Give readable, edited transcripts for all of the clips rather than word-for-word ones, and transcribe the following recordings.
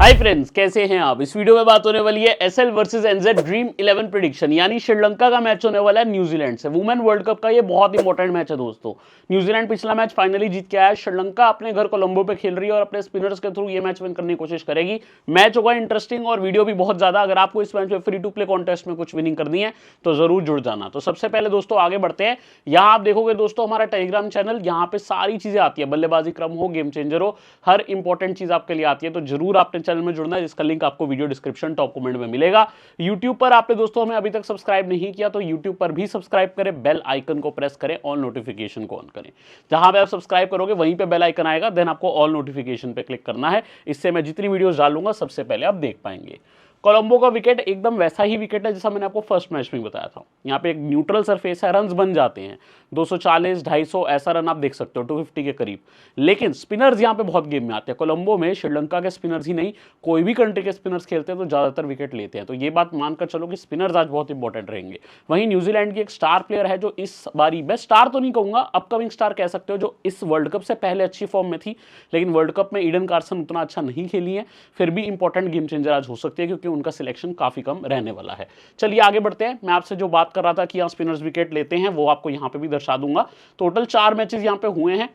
Hi friends, कैसे हैं आप। इस वीडियो में बात होने वाली है SL versus NZ Dream 11 prediction, यानी श्रीलंका का मैच होने वाला है न्यूजीलैंड से। वुमेन वर्ल्ड कप का ये बहुत इंपॉर्टेंट मैच है दोस्तों। न्यूजीलैंड पिछला मैच फाइनली जीत के आया है। श्रीलंका अपने घर कोलंबो पे खेल रही है और अपने स्पिनर्स के थ्रू ये मैच विन करने की कोशिश करेगी। मैच होगा इंटरेस्टिंग और वीडियो भी बहुत ज्यादा। अगर आपको इस मैच में फ्री टू प्ले कॉन्टेस्ट में कुछ विनिंग करनी है तो जरूर जुड़ जाना। तो सबसे पहले दोस्तों आगे बढ़ते हैं। यहाँ आप देखोगे दोस्तों हमारा टेलीग्राम चैनल, यहाँ पे सारी चीजें आती है, बल्लेबाजी क्रम हो, गेम चेंजर हो, हर इंपॉर्टेंट चीज आपके लिए आती है। तो जरूर आपने चैनल में जुड़ना है, जिसका लिंक आपको वीडियो डिस्क्रिप्शन टॉप कमेंट में मिलेगा। यूट्यूब पर आपने दोस्तों हमें अभी तक सब्सक्राइब नहीं किया तो यूट्यूब पर भी सब्सक्राइब करें, बेल आइकन को प्रेस करें, ऑल नोटिफिकेशन को ऑन करें। जहां पे आप सब्सक्राइब करोगे वहीं पे बेल आइकन आएगा, देन आपको ऑल नोटिफिकेशन पे क्लिक करना है। इससे मैं जितनी वीडियोस डालूंगा सबसे पहले आप देख पाएंगे। कोलंबो का विकेट एकदम वैसा ही विकेट है जैसा मैंने आपको फर्स्ट मैच में बताया था। यहाँ पे एक न्यूट्रल सरफेस है, रन्स बन जाते हैं 240, 250 ऐसा रन आप देख सकते हो, 250 के करीब। लेकिन स्पिनर्स यहाँ पे बहुत गेम में आते हैं। कोलंबो में श्रीलंका के स्पिनर्स ही नहीं, कोई भी कंट्री के स्पिनर्स खेलते हैं तो ज्यादातर विकेट लेते हैं। तो ये बात मानकर चलो कि स्पिनर्स आज बहुत इंपॉर्टेंट रहेंगे। वहीं न्यूजीलैंड की एक स्टार प्लेयर है जो इस बारी, मैं स्टार तो नहीं कहूंगा, अपकमिंग स्टार कह सकते हो, जो इस वर्ल्ड कप से पहले अच्छी फॉर्म में थी, लेकिन वर्ल्ड कप में ईडन कार्सन उतना अच्छा नहीं खेली है। फिर भी इंपॉर्टेंट गेम चेंजर आज हो सकती है क्योंकि उनका सिलेक्शन काफी कम रहने वाला है। चलिए आगे बढ़ते हैं। मैं आपसे जो बात कर रहा था कि यहाँ स्पिनर्स विकेट लेते हैं वो आपको यहाँ पे भी दर्शा दूंगा। टोटल 4 मैचेस यहाँ पे हुए हैं।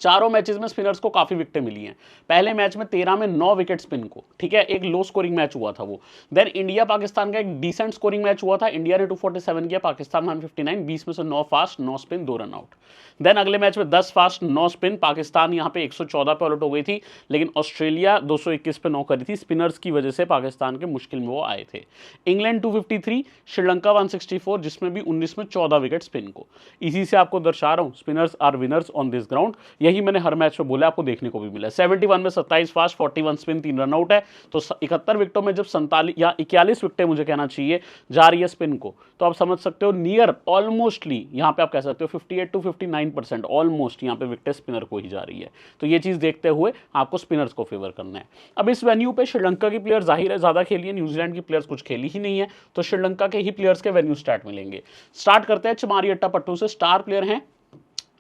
चारों मैचेस में स्पिनर्स को काफी विकेटें मिली हैं। पहले मैच में 13 में 9 विकेट स्पिन को, ठीक है, एक लो स्कोरिंग मैच हुआ था वो। देन इंडिया पाकिस्तान का एक डिसेंट स्कोरिंग मैच हुआ था। इंडिया ने 247 किया, पाकिस्तान 159, 20 में से 9 fast, 9 spin, 2 run out. Then अगले मैच में 10 फास्ट, 9 स्पिन, पाकिस्तान यहाँ पे 114 पे आउट हो गई थी, लेकिन ऑस्ट्रेलिया 221 पे 9 करी थी। स्पिनर्स की वजह से पाकिस्तान के मुश्किल में वो आए थे। इंग्लैंड 253, श्रीलंका 164, जिसमें भी 19 में 14 विकेट स्पिन को। इसी से आपको दर्शा रहा हूं spinners are winners on this ground. यही मैंने हर मैच में बोला, आपको देखने को भी मिला। 71 में 27 फास्ट, 41 स्पिन, 3 रन आउट है। तो 71 विकेटों में जब 47 या 41 विकेटें मुझे कहना चाहिए जा रही है स्पिन को, तो आप समझ सकते हो नियर ऑलमोस्टली यहाँ पे आप कह सकते हो 58 to 59% ऑलमोस्ट यहाँ पे विकेट स्पिनर को ही जा रही है। तो ये चीज देखते हुए आपको स्पिनर्स को फेवर करना है। अब इस वेन्यू पे श्रीलंका की प्लेयर जाहिर है ज्यादा खेली है, न्यूजीलैंड की प्लेयर्स कुछ खेली ही नहीं है, तो श्रीलंका के ही प्लेयर्स के वेन्यू स्टार्ट मिलेंगे। स्टार्ट करते हैं चमारी अट्टापट्टू से। स्टार प्लेयर हैं।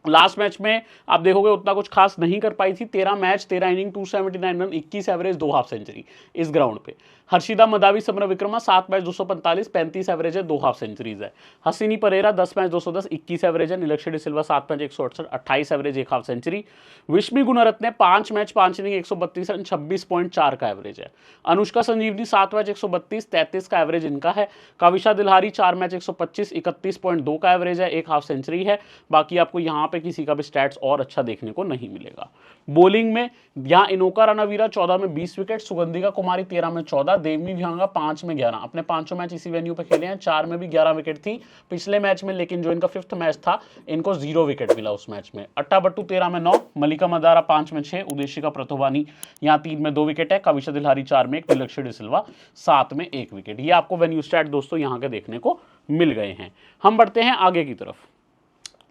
लास्ट मैच में आप देखोगे उतना कुछ खास नहीं कर पाई थी। 13 match, 13 inning, 279 run, 21 average, 2 half century इस ग्राउंड पे। Harshitha Madavi, Samarawickrama 7 match 245, 35 average है, 2 हाफ सेंचुरीज है। हसीनी परेरा 10 मैच 210, 21 एवरेज है। Nilakshi de Silva 7 match 168, 28 average, 1 half century. Vishmi Gunaratne 5 match 5 inning 132 run, 26.4 का एवरेज है। अनुष्का संजीवनी 7 मैच 132, 33 का एवरेज इनका है। काविशा दिलहारी 4 मैच 125, 31.2 का एवरेज है, 1 हाफ सेंचुरी है। बाकी आपको यहाँ पे किसी का भी स्टैट्स और अच्छा देखने को नहीं मिलेगा। बॉलिंग में यहाँ इनोका रणवीरा 14 में 20 विकेट, सुगंधिका कुमारी 13 में 14, देवनी विहंगा 5 में 11। अपने 5 मैच इसी वेन्यू पे खेले हैं, 4 में भी 11 विकेट थी पिछले मैच में, लेकिन जो इनका 5th मैच था इनको 0 विकेट मिला उस मैच में। अट्टाबट्टू 13 में 9, मलिका मदारा 5 में 6, उदेशिका प्रथोवानी यहाँ 3 में 2 विकेट है, कविशा दिलहारी 4 में 1, नीलक्षी डिसिल्वा 7 में 1 विकेट। ये आपको वेन्यू स्टैट दोस्तों यहाँ के देखने को मिल गए हैं। हम बढ़ते हैं आगे की तरफ।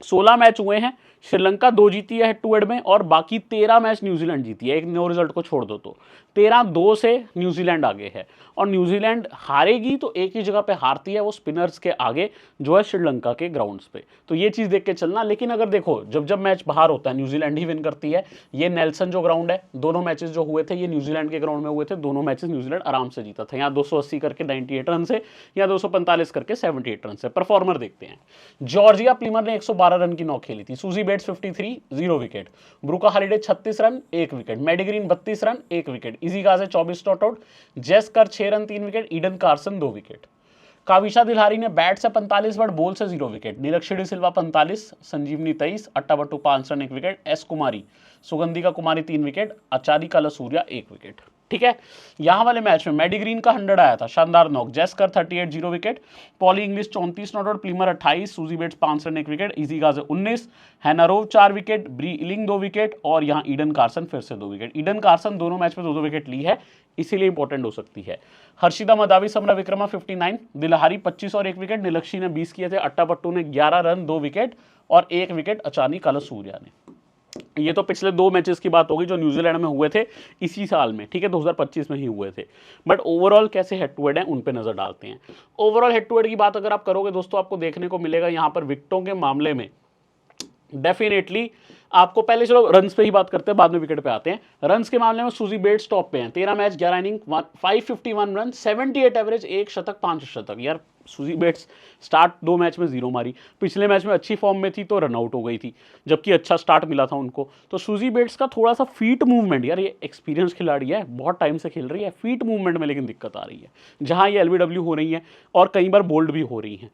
16 मैच हुए हैं, श्रीलंका 2 जीती है हेड टू हेड में और बाकी 13 मैच न्यूजीलैंड जीती है। एक नो रिजल्ट को छोड़ दो तो 13-2 से न्यूजीलैंड आगे है। और न्यूजीलैंड हारेगी तो एक ही जगह पे हारती है, वो स्पिनर्स के आगे, जो है श्रीलंका के ग्राउंड्स पे। तो ये चीज देख के चलना। लेकिन अगर देखो जब जब मैच बाहर होता है न्यूजीलैंड ही विन करती है। ये नेल्सन जो ग्राउंड है, दोनों मैचेस जो हुए थे ये न्यूजीलैंड के ग्राउंड में हुए थे। दोनों मैचेस न्यूजीलैंड आराम से जीता था। यहाँ 280 करके 98 रन से, या 245 करके 78 रन से। परफॉर्मर देखते हैं। जॉर्जिया प्लीमर ने 112 रन की नॉक खेली थी। Suzie Bates 53, 0 wicket. Brooke Halliday 36 run, 1 wicket. Maddy Green 32 run, 1 wicket. Izzy Gaze 24 not out. Jess Kerr 6 run, 3 wicket. Eden Carson 2 wicket. Kavisha Dilhari ने बैट से 45 बट बॉल से 0 wicket. Nilakshi de Silva 45, Sanjeewani 23, Attapattu 5 run, 1 wicket. S Kumari, Sugandika Kumari 3 wicket. आचारी Kulasuriya 1 wicket. ठीक है, यहां वाले मैच में मेडिग्रीन का 100 आया था, शानदार knock. Jess Kerr 38, 0 wicket. Polly Inglis 34 not out. Plimmer 28, Suzie bets 5 run, 1 wicket. Izzy गाजे 19, हैनारोव 4 विकेट। ब्री इलिंग 2 विकेट। और यहां ईडन कार्सन फिर से 2 विकेट। ईडन कार्सन दोनों मैच में 2-2 विकेट ली है, इसीलिए इंपॉर्टेंट हो सकती है। हर्षिदा मदावी, समरा विक्रमा 59, दिलहारी 25 और 1 विकेट। नीलक्षी ने 20 किए थे। अट्टापट्टू ने 11 रन, 2 विकेट और 1 विकेट अचानी कालासूर्या ने। ये तो पिछले 2 मैचेस की बात होगी जो न्यूजीलैंड में हुए थे इसी साल में, ठीक है, 2025 में ही हुए थे। बट ओवरऑल कैसे हेड टू हेड है उन पे नजर डालते हैं। ओवरऑल हेड टू हेड की बात अगर आप करोगे दोस्तों, आपको देखने को मिलेगा यहाँ पर विकेटों के मामले में डेफिनेटली आपको पहले चलो रन्स पे ही बात करते हैं, बाद में विकेट पे आते हैं। रन्स के मामले में सुजी बेट्स टॉप पे हैं, 13 मैच 11 इनिंग 551 रन, 78 एवरेज, 1 शतक 5 शतक। यार सुजी बेट्स स्टार्ट 2 मैच में 0 मारी, पिछले मैच में अच्छी फॉर्म में थी तो रनआउट हो गई थी, जबकि अच्छा स्टार्ट मिला था उनको। तो सुजी बेट्स का थोड़ा सा फीट मूवमेंट, यार ये एक्सपीरियंस खिलाड़ी है, बहुत टाइम से खेल रही है, फीट मूवमेंट में लेकिन दिक्कत आ रही है, जहां ये एलबीडब्ल्यू हो रही है और कई बार बोल्ड भी हो रही हैं।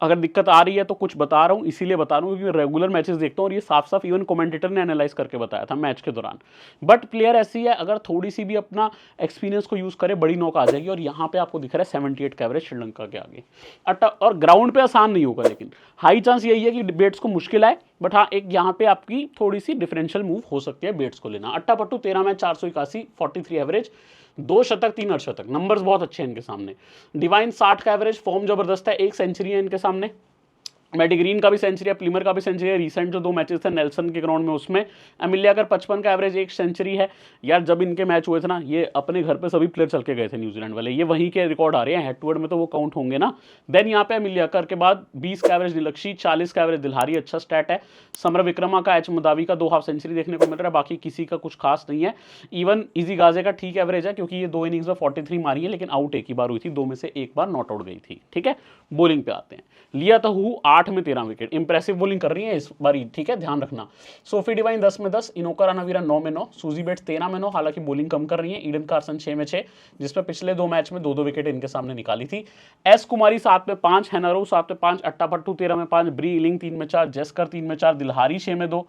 अगर दिक्कत आ रही है तो कुछ बता रहा हूँ, इसीलिए बता रहा हूँ क्योंकि रेगुलर मैचेस देखता हूँ और ये साफ साफ इवन कमेंटेटर ने एनालाइज करके बताया था मैच के दौरान। बट प्लेयर ऐसी है, अगर थोड़ी सी भी अपना एक्सपीरियंस को यूज़ करे बड़ी नॉक आ जाएगी। और यहाँ पे आपको दिख रहा है 78 का एवरेज श्रीलंका के आगे। और ग्राउंड पे आसान नहीं होगा, लेकिन हाई चांस यही है कि बेट्स को मुश्किल आए। बट हाँ, एक यहाँ पे आपकी थोड़ी सी डिफरेंशियल मूव हो सकती है बेट्स को लेना। अट्टा पट्टू 13 मैच 481, 43 एवरेज, 2 शतक 3 अर्धशतक, नंबर्स बहुत अच्छे हैं इनके सामने। डिवाइन 60 का एवरेज, फॉर्म जबरदस्त है, 1 सेंचुरी है इनके सामने। मैडी ग्रीन का भी सेंचुरी है, प्लीमर का भी सेंचुरी है, रिसेंट जो 2 मैचेस थे नेल्सन के ग्राउंड में उसमें। एमिलिया कर 55 का एवरेज, 1 सेंचुरी है। यार जब इनके मैच हुए थे ना, ये अपने घर पे सभी प्लेयर चल के गए थे न्यूजीलैंड वाले, ये वहीं के रिकॉर्ड आ रहे हैं, हेड टू हेड में तो वो काउंट होंगे ना। देन यहाँ पे एमिलिया कर के बाद 20 का एवरेज निलक्षी, 40 का एवरेज दिल्हारी, अच्छा स्टैट है। समर विक्रमा का, एच मदावी का 2 हाफ सेंचुरी देखने को मिल रहा है, बाकी किसी का कुछ खास नहीं है। इवन इजी गाजे का ठीक एवरेज है, क्योंकि ये 2 इनिंग्स में 43 मारी है, लेकिन आउट एक ही बार हुई थी, 2 में से 1 बार नॉट आउट गई थी। ठीक है, बॉलिंग पे आते हैं। लिया तहू 8 में 13 विकेट, इंप्रेसिव बॉलिंग कर रही है इस बारी, ठीक है, ध्यान रखना। सोफी डिवाइन 10 में 10, इनोका रानावीरा 9 में 9, सूजी बेट्स 13 में 9, हालांकि बॉलिंग कम कर रही है। ईडन कार्सन 6 में 6, जिसमें पिछले 2 मैच में 2-2 विकेट इनके सामने निकाली थी। एस कुमारी 7 में 5, हैनारो 7 में 5, अट्टा पट्टू 13 में 5, ब्री इलिंग 3 में 4, जेस्कर 3 में 4, दिल्हारी 6 में 2,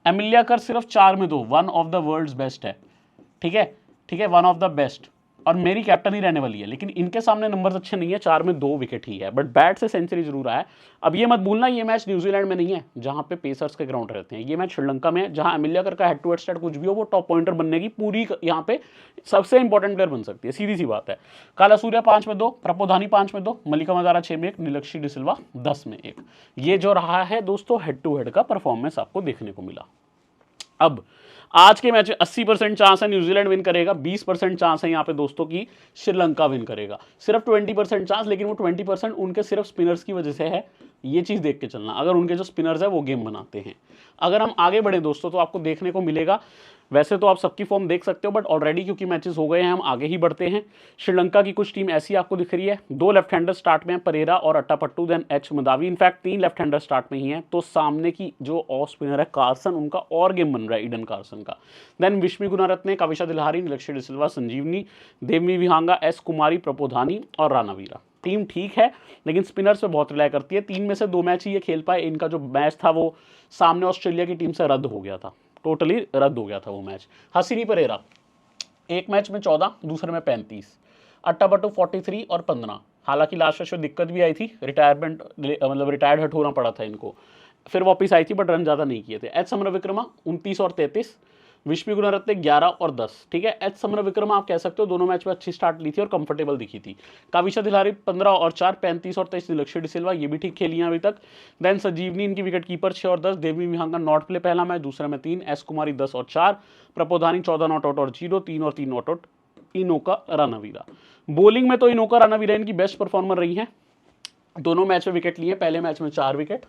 एमिलिया कर सिर्फ 4 में 2, one of the world's best है। ठीक है, ठीक है, वन ऑफ द बेस्ट, और मेरी कैप्टन ही रहने वाली है। लेकिन इनके सामने नंबर्स अच्छे नहीं है, 4 में 2 विकेट ही है, बट बैट से सेंचुरी जरूर आया। अब ये मत भूलना, ये मैच न्यूजीलैंड में नहीं है जहां पे पेसर्स के ग्राउंड रहते हैं, ये मैच श्रीलंका में है, जहां एमिलिया कर का हेड टू हेड स्टैट कुछ भी हो, वो टॉप पॉइंटर बनने की पूरी यहाँ पे सबसे इंपॉर्टेंट प्लेयर बन सकती है, सीधी सी बात है। काला सूर्या 5 में 2, प्रपोधानी 5 में 2, मलिका मजारा 6 में 1, नीलक्षी डिसिल्वा 10 में 1। ये जो रहा है दोस्तों हेड टू हेड का परफॉर्मेंस आपको देखने को मिला। अब आज के मैच में 80% चांस है न्यूजीलैंड विन करेगा, 20% चांस है यहाँ पे दोस्तों की श्रीलंका विन करेगा। सिर्फ 20% चांस, लेकिन वो 20% उनके सिर्फ स्पिनर्स की वजह से है, ये चीज़ देख के चलना। अगर उनके जो स्पिनर्स है वो गेम बनाते हैं। अगर हम आगे बढ़े दोस्तों तो आपको देखने को मिलेगा, वैसे तो आप सबकी फॉर्म देख सकते हो, बट ऑलरेडी क्योंकि मैचेस हो गए हैं हम आगे ही बढ़ते हैं। श्रीलंका की कुछ टीम ऐसी आपको दिख रही है, 2 लेफ्ट हैंडर स्टार्ट में हैं, परेरा और Attapattu, then H Madavi, in fact 3 left hander start में ही हैं। तो सामने की जो ऑफ स्पिनर है कार्सन, उनका और गेम बन रहा है ईडन कार्सन का। देन विश्मी गुनारत्ने, कविशा दिल्हारी, नीलक्षी डिसिल्वा, संजीवनी, देवमी विहांगा, एस कुमारी, प्रपोधानी और रानावीरा। टीम ठीक है, लेकिन स्पिनर्स पे बहुत रिलाई करती है। 3 में से 2 मैच ही ये खेल पाए। इनका जो मैच था वो सामने ऑस्ट्रेलिया की टीम से रद्द हो गया था, टोटली रद्द हो गया था वो मैच। हसीनी परेरा 1 मैच में 14, दूसरे में 35, अट्टापट्टू 43 और 15। हालांकि लास्ट मैच में दिक्कत भी आई थी, रिटायरमेंट मतलब रिटायर्ड हट होना पड़ा था इनको, फिर वापस आई थी, बट रन ज़्यादा नहीं किए थे। एच समर विक्रमा 29 और 33, विश्वी गुणरत्ने 11 और 10। ठीक है, एच समर विक्रम आप कह सकते हो दोनों मैच में अच्छी स्टार्ट ली थी और कंफर्टेबल दिखी थी। काविशा दिल्हारी 15 और 4, 35 और 23, नीलक्षी डिसिल्वा ये भी ठीक खेली हैं अभी तक। देन संजीवनी इनकी विकेट कीपर 6 और 10, देवी विहांगा नॉट प्ले पहला मैच, दूसरे में 3, एस कुमारी 10 और 4, प्रपोधानी 14 नॉट आउट और 0, 3 और 3 नॉट आउट, इनोका रानावीरा। बॉलिंग में तो इनोका रानावीरा इनकी बेस्ट परफॉर्मर रही है, दोनों मैच में विकेट लिए, पहले मैच में 4 विकेट,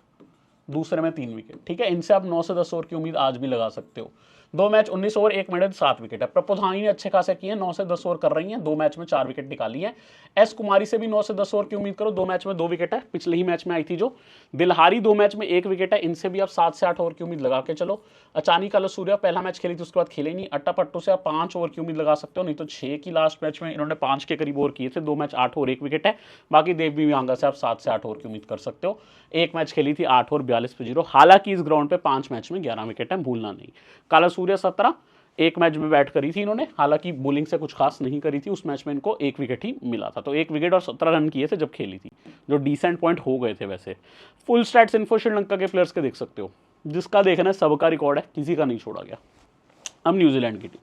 दूसरे में 3 विकेट। ठीक है, इनसे आप 9 से 10 ओवर की उम्मीद आज भी लगा सकते हो। 2 मैच 19 ओवर 1 मिनट 7 विकेट है। प्रपोधानी ने अच्छे खासे किए हैं, 9 से 10 ओवर कर रही हैं, 2 मैच में 4 विकेट निकाली है। एस कुमारी से भी 9 से 10 ओवर की उम्मीद करो, 2 मैच में 2 विकेट है, पिछले ही मैच में आई थी जो। दिल्हारी 2 मैच में 1 विकेट है, इनसे भी आप 7 से 8 ओवर की उम्मीद लगा के चलो। अचानी काला सूर्या पहला मैच खेली थी, उसके बाद खेले नहीं। अट्टापट्टू से आप 5 ओवर की उम्मीद लगा सकते हो, नहीं तो 6 की लास्ट मैच में इन्होंने 5 के करीब ओवर किए थे, 2 मैच 8 ओवर 1 विकेट है। बाकी देवी विहांगा से आप 7 से 8 ओवर की उम्मीद कर सकते हो, 1 मैच खेली थी 8 ओवर 42 पे 0। हालांकि इस ग्राउंड पे 5 मैच में 11 विकेट है, भूलना नहीं। काला सूर्या 17, 1 मैच में बैट करी थी इन्होंने, हालांकि बॉलिंग से कुछ खास नहीं करी थी, उस मैच में इनको 1 विकेट ही मिला था, तो 1 विकेट और 17 रन किए थे जब खेली थी, जो डिसेंट पॉइंट हो गए थे। वैसे फुल स्टैट्स इन्फो श्रीलंका के प्लेयर्स के देख सकते हो, जिसका देखना है सबका रिकॉर्ड है, किसी का नहीं छोड़ा गया। अब न्यूजीलैंड की team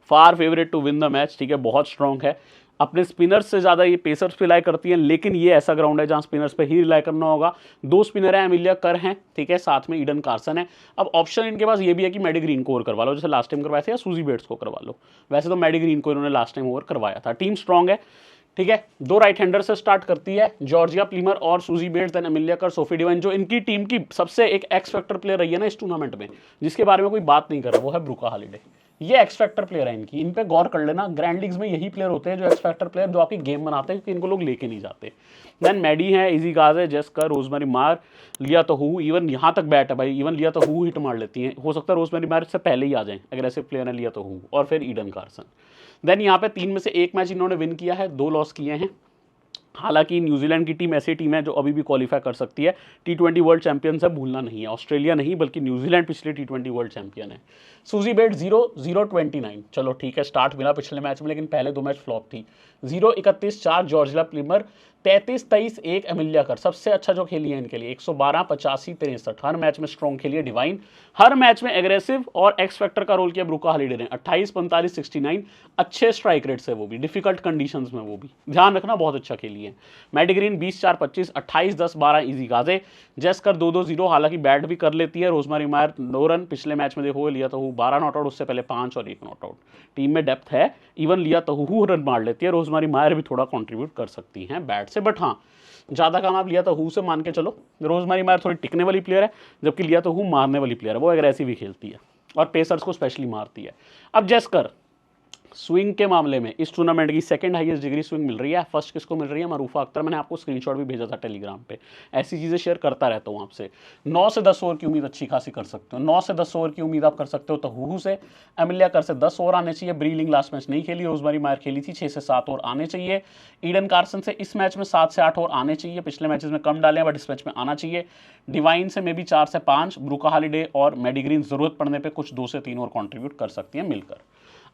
far favourite to win the match, ठीक है, बहुत स्ट्रॉन्ग है, अपने स्पिनर्स से ज़्यादा ये पेसर्स पे रिलाई करती हैं, लेकिन ये ऐसा ग्राउंड है जहाँ स्पिनर्स पे ही रिलाई करना होगा। 2 स्पिनर हैं, एमिलिया कर हैं, ठीक है, साथ में ईडन कार्सन है। अब ऑप्शन इनके पास ये भी है कि मैडी ग्रीन को ओवर करवा लो, जैसे लास्ट टाइम करवाए थे, या सूजी बेट्स को करवा लो। वैसे तो मैडी ग्रीन को इन्होंने लास्ट टाइम ओवर करवाया था। टीम स्ट्रॉन्ग है, ठीक है, 2 राइट हैंडर से स्टार्ट करती है, जॉर्जिया प्लीमर और सूजी बेट्स, देन एमिलिया कर, सोफी डिवाइन। जो इनकी टीम की सबसे एक एक्स फैक्टर प्लेयर रही है ना इस टूर्नामेंट में, जिसके बारे में कोई बात नहीं कर रहा, वो है ब्रूका हॉलिडे। ये एक्स फैक्टर प्लेयर है इनकी, इन पे गौर कर लेना। ग्रैंड लीग्स में यही प्लेयर होते हैं जो एक्स फैक्टर प्लेयर, जो आपकी गेम बनाते हैं, क्योंकि इनको लोग लेके नहीं जाते। देन मैडी है, इजी गाज है, जेस्कर, रोजमेरी मार, लिया तो हु, इवन यहाँ तक बैट है भाई, इवन लिया तो हु हिट मार लेती है, हो सकता है रोजमेरी मार से पहले ही आ जाए, अग्रेसिव प्लेयर है लिया तो हु, और फिर ईडन कार्सन। देन यहाँ पे 3 में से 1 मैच इन्होंने विन किया है, 2 लॉस किए हैं। हालांकि न्यूजीलैंड की टीम ऐसी टीम है जो अभी भी क्वालिफाई कर सकती है, T20 वर्ल्ड चैंपियंस है, भूलना नहीं है। ऑस्ट्रेलिया नहीं बल्कि न्यूजीलैंड पिछले T20 वर्ल्ड चैंपियन है। सूजी बेट 0-0-29, चलो ठीक है, स्टार्ट मिला पिछले मैच में, लेकिन पहले 2 मैच फ्लॉप थी। 0-31-4 जॉर्जिया प्लीमर, 33-23-1 एमिलिया कर, सबसे अच्छा जो खेली है इनके लिए, 112-85-63, हर मैच में स्ट्रॉन्ग खेली है डिवाइन, हर मैच में एग्रेसिव और एक्स फैक्टर का रोल किया ब्रूका हॉलिडे ने। 28-45-69, अच्छे स्ट्राइक रेट्स है वो भी, डिफिकल्ट कंडीशंस में वो भी, ध्यान रखना, बहुत अच्छा खेली है। मैडिग्रीन 20-4-25, 28-10-12 इजी गाजे, जेस्कर 2-2-0, हालांकि बैट भी कर लेती है। रोजमेरी मायर 9 रन, पिछले मैच में देखो लिया तो 12 नॉट आउट, उससे पहले 5 और 1 नॉट आउट। टीम में डेप्थ है, इवन लिया तो रन मार लेती है, रोजमेरी मायर भी थोड़ा कॉन्ट्रीब्यूट कर सकती हैं बैट से, बट हाँ ज़्यादा काम आप लिया तो से मान के चलो। रोजमेरी मायर थोड़ी टिकने वाली प्लेयर है, जबकि लिया तो मारने वाली प्लेयर है, वो एग्रेसिव ही खेलती है और पेसर्स को स्पेशली मारती है। अब जेस्कर स्विंग के मामले में इस टूर्नामेंट की सेकंड हाईएस्ट डिग्री स्विंग मिल रही है। फर्स्ट किसको मिल रही है? मरूफा अख्तर। मैंने आपको स्क्रीनशॉट भी भेजा था टेलीग्राम पे, ऐसी चीज़ें शेयर करता रहता हूँ आपसे। 9 से 10 ओवर की उम्मीद अच्छी खासी कर सकते हो, 9 से 10 ओवर की उम्मीद आप कर सकते हो तहूहू से। एमिलिया कर से 10 ओवर आने चाहिए, ब्रीलिंग लास्ट मैच नहीं खेली, रोजमेरी मायर खेली थी, 6 से 7 ओवर आने चाहिए। ईडन कार्सन से इस मैच में 7 से 8 ओवर आने चाहिए, पिछले मैचेस में कम डाले हैं बट इस मैच में आना चाहिए। डिवाइन से मे भी 4 से 5, ब्रूका हॉलिडे और मैडिग्रीन जरूरत पड़ने पर कुछ 2 से 3 ओवर कॉन्ट्रीब्यूट कर सकती है मिलकर।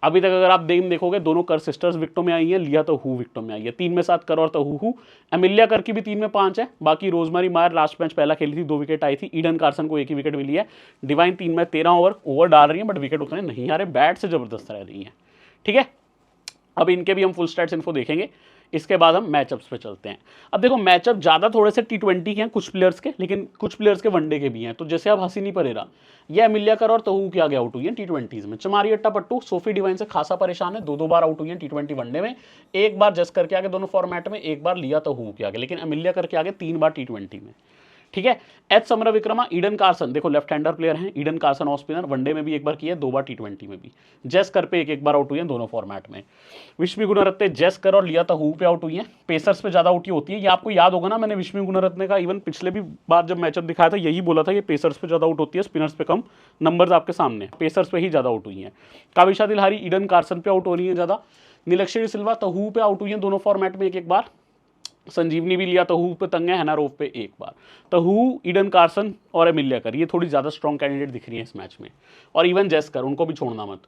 अभी तक अगर आप देखोगे दोनों कर सिस्टर्स विकेटों में आई है, लिया तो हु विकेटों में आई है, 3 में 7 कर और तहूहू। एमिलिया कर की भी 3 में 5 है, बाकी रोजमेरी मायर लास्ट मैच पहला खेली थी, 2 विकेट आई थी। ईडन कार्सन को 1 ही विकेट मिली है। डिवाइन 3 में 13 ओवर डाल रही है बट विकेट उतने नहीं आ रहे, बैट से जबरदस्त रह रही है। ठीक है, अब इनके भी हम फुल स्टैट्स इन्फो देखेंगे, इसके बाद हम मैचअप्स पे चलते हैं। अब देखो मैचअप ज़्यादा थोड़े से T20 के हैं कुछ प्लेयर्स के, लेकिन कुछ प्लेयर्स के वनडे के भी हैं। तो जैसे अब हसीनी परेरा, ये एमिलिया कर और तहू के आगे आउट हुई है T20s में। चमारी अट्टा पट्टू सोफी डिवाइन से खासा परेशान है, 2 बार आउट हुई है T20 वनडे में, 1 बार जस करके आगे दोनों फॉर्मेट में, 1 बार लिया तहू के आगे, लेकिन एमिलिया करके आगे 3 बार T20 में। ठीक है, एच समरा विक्रमा, ईडन कार्सन, देखो लेफ्ट हैंडर प्लेयर हैं, Eden Carson off spinner, one day में भी 1 बार की है, 2 बार T20 में भी। जेस कर पे 1 बार आउट हुई है दोनों फॉर्मेट में। विश्वी गुणरत्ने जेस कर और लिया तहू पे आउट हुई है, पेसर्स पे ज्यादा आउट होती है। ये आपको याद होगा ना, मैंने विश्वी गुणरत्ने का इवन पिछले भी बार जब मैचअप दिखाया था यही बोला था, ये पेसर्स पे ज्यादा आउट होती है, स्पिनर्स पे कम। नंबर्स आपके सामने, पेसर्स पे ही ज्यादा आउट हुई है। काविशा दिलहारी ईडन कार्सन पे आउट हो रही है ज्यादा। नीलक्षणी सिल्वा तहू पे आउट हुई है दोनों फॉर्मेट में 1 बार। संजीवनी भी लिया तहू पे तंग है, हैनारोव पे 1 बार। तहू, ईडन कार्सन और एमिलिया कर, ये थोड़ी ज़्यादा स्ट्रॉन्ग कैंडिडेट दिख रही है इस मैच में। और इवन जेस्कर, उनको भी छोड़ना मत,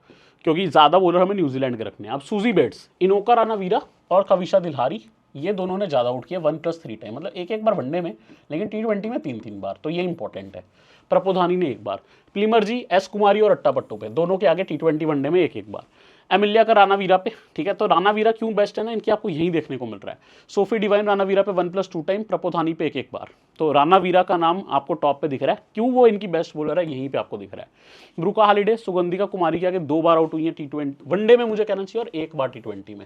क्योंकि ज़्यादा बॉलर हमें न्यूजीलैंड के रखने हैं। अब सूजी बेट्स, इनोका रानावीरा और कविशा दिलहारी, ये दोनों ने ज़्यादा आउट किया, 1+3 टाइम, मतलब 1 बार वनडे में, लेकिन T20 में 3 बार, तो ये इंपॉर्टेंट है। प्रपोधानी ने 1 बार, प्लीमर जी, एस कुमारी और अट्टा पट्टो पे, दोनों के आगे T20 वनडे में 1 बार। एमिलिया का रानावीरा पे, ठीक है, तो रानावीरा क्यों बेस्ट है ना, इनकी आपको यही देखने को मिल रहा है। सोफी डिवाइन रानावीरा पे 1+2 टाइम, प्रपोधानी पे 1 बार, तो रानावीरा का नाम आपको टॉप पे दिख रहा है। क्यों वो इनकी बेस्ट बॉलर है, यहीं पे आपको दिख रहा है। ब्रूका हॉलिडे, सुगंधिका कुमारी के आगे 2 बार आउट हुई है T20 वनडे में, मुझे कहना चाहिए, और 1 बार T20 में।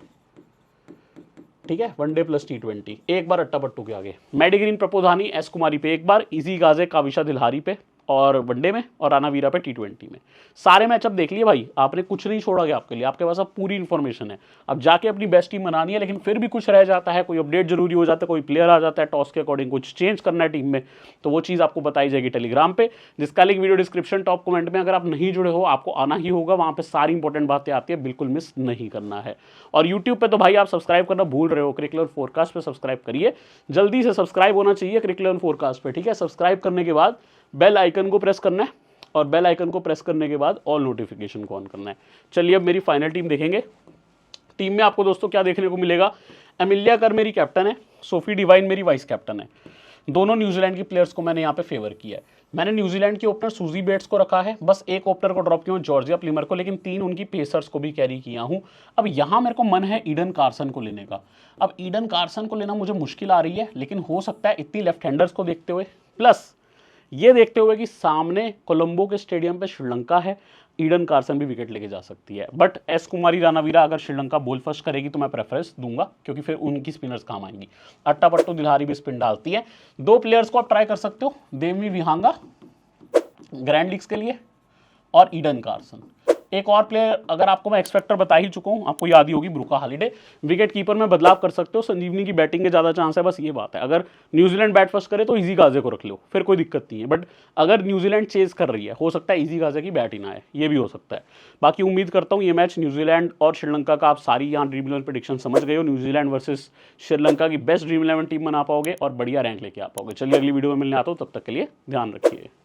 ठीक है, वनडे प्लस T20, 1 बार अट्टा पट्टू के आगे। मैडिग्रीन, प्रपोधानी, एस कुमारी पे 1 बार, इजी गाजे, काविशा दिलहारी पे और वनडे में, और रानावीरा पे T20 में। सारे मैचअप देख लिए भाई, आपने कुछ नहीं छोड़ा गया आपके लिए, आपके पास अब पूरी इन्फॉर्मेशन है। अब जाके अपनी बेस्ट टीम बनानी है, लेकिन फिर भी कुछ रह जाता है, कोई अपडेट जरूरी हो जाता है, कोई प्लेयर आ जाता है टॉस के अकॉर्डिंग, कुछ चेंज करना है टीम में, तो वो चीज़ आपको बताई जाएगी टेलीग्राम पे, जिसका link video description top comment में। अगर आप नहीं जुड़े हो, आपको आना ही होगा, वहाँ पे सारी इंपॉर्टेंट बातें आती है, बिल्कुल मिस नहीं करना है। और यूट्यूब पे तो भाई आप सब्सक्राइब करना भूल रहे हो, क्रिकेट फोरकास्ट पे सब्सक्राइब करिए, जल्दी से सब्सक्राइब होना चाहिए क्रिकेट फोरकास्ट पे। ठीक है, सब्सक्राइब करने के बाद बेल आइकन को प्रेस करना है, और बेल आइकन को प्रेस करने के बाद ऑल नोटिफिकेशन को ऑन करना है। चलिए अब मेरी फाइनल टीम देखेंगे। टीम में आपको दोस्तों क्या देखने को मिलेगा? एमिलिया कर मेरी कैप्टन है, सोफी डिवाइन मेरी वाइस कैप्टन है। दोनों न्यूजीलैंड की प्लेयर्स को मैंने यहाँ पे फेवर किया है। मैंने न्यूजीलैंड के ओपनर सूजी बेट्स को रखा है, बस 1 ओपनर को ड्रॉप किया हूँ, जॉर्जिया प्लीमर को, लेकिन 3 उनकी पेसर्स को भी कैरी किया हूँ। अब यहाँ मेरे को मन है ईडन कार्सन को लेने का। अब ईडन कार्सन को लेना मुझे मुश्किल आ रही है, लेकिन हो सकता है इतनी लेफ्ट हैंडर्स को देखते हुए, प्लस ये देखते हुए कि सामने कोलंबो के स्टेडियम पे श्रीलंका है, ईडन कार्सन भी विकेट लेके जा सकती है, बट एस कुमारी रानावीरा अगर श्रीलंका बॉल फर्स्ट करेगी तो मैं प्रेफरेंस दूंगा, क्योंकि फिर उनकी स्पिनर्स काम आएंगी। अट्टापट्टू दिल्हारी भी स्पिन डालती है। 2 प्लेयर्स को आप ट्राई कर सकते हो, देवनी विहांगा ग्रैंड लीग्स के लिए और ईडन कार्सन। एक और प्लेयर अगर आपको मैं एक्सपेक्टर बता ही चुका हूं, आपको याद ही होगी, ब्रुका हॉलिडे। विकेट कीपर में बदलाव कर सकते हो, संजीवनी की बैटिंग के ज़्यादा चांस है, बस ये बात है। अगर न्यूजीलैंड बैट फर्स्ट करे तो इजी गाजे को रख लो, फिर कोई दिक्कत नहीं है, बट अगर न्यूजीलैंड चेज कर रही है, हो सकता है इजी गाजे की बैट ही ना आए, ये भी हो सकता है। बाकी उम्मीद करता हूँ ये मैच न्यूजीलैंड और श्रीलंका का आप सारी यहाँ ड्रीम 11 प्रेडिक्शन समझ गए हो। न्यूजीलैंड वर्सेस श्रीलंका की बेस्ट ड्रीम 11 टीम बना पाओगे और बढ़िया रैंक लेके आ पाओगे। चलिए अगली वीडियो में मिलने आता हूँ, तब तक के लिए ध्यान रखिए।